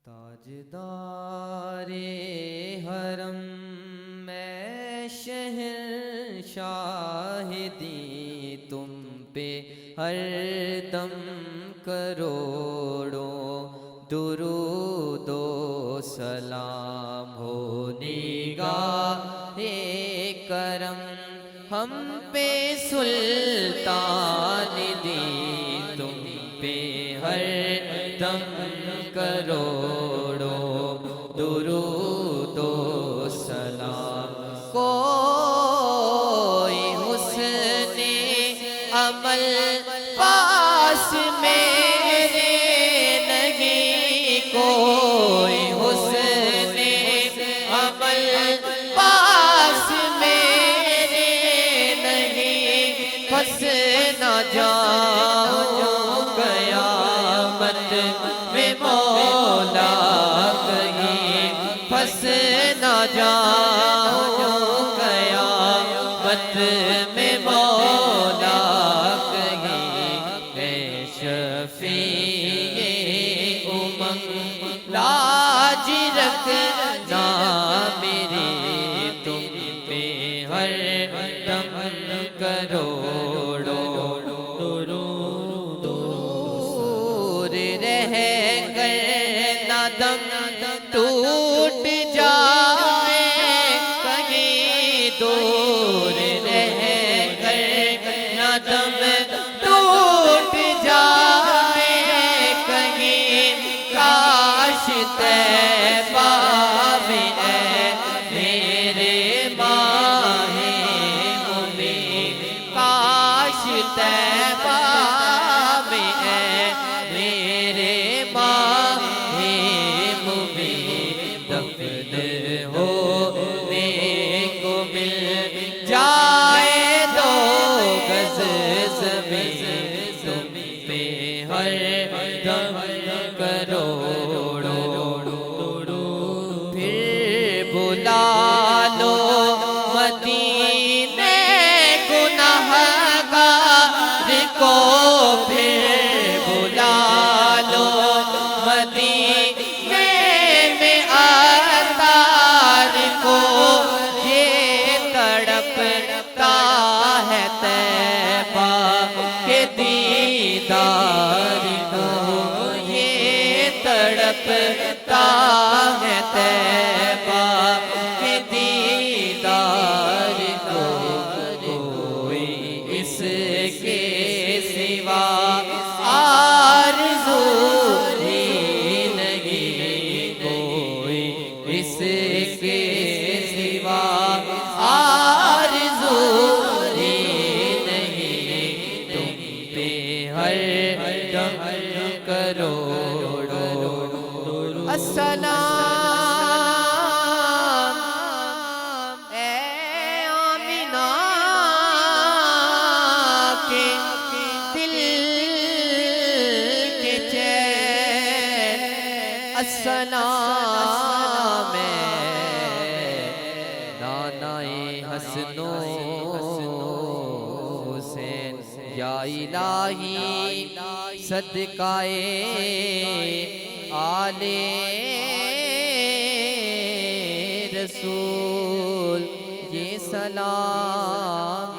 تاجدار حرم میں شہنشاہ دی تم پہ ہر دم کروڑوں درود و سلام ہو نگاہ کرم ہم پہ سلطان دی تم پہ ہر دم کروڑوں درود و سلام کوئی حسن عمل پاس میرے نہیں کوئی حسن عمل پاس میرے نہیں پھنس نہ جاؤں قیامت میں مولا کہیں پھنس نہ جاؤں قیامت میں مولا کہیں اے شفیع امم لاج رکھنا میری تم پہ ہر دم کروڑوں دور رہ کر نہ دم ٹوٹ جائے کہیں دور رہ کر نہ دم ٹوٹ جائے کہیں کاش طیبہ میں اے میرے ماہ مبین کاش طیبہ میں اے میرے ماہ مبین دفن ہونے کو مل جائے دو گز زمین تم پہ ہر دم کروڑوں پھر بلا لو مدینے گنہگار کو پھر بلا لو مدینے میں اتار کو یہ تڑپتا ہے طیبہ کے دیدار کو یہ تڑپتا ہے طیبہ کے دیدار کو کوئی اس کے سوا آرزو ہی نہیں کوئی اس کے سوا آرزو ہی نہیں تم پہ ہر دم کروڑوں السلام اے آمینہ کے دل کے چین السلام نانائے حسن و حسین یا الہی صدقائے آل رسول یہ سلام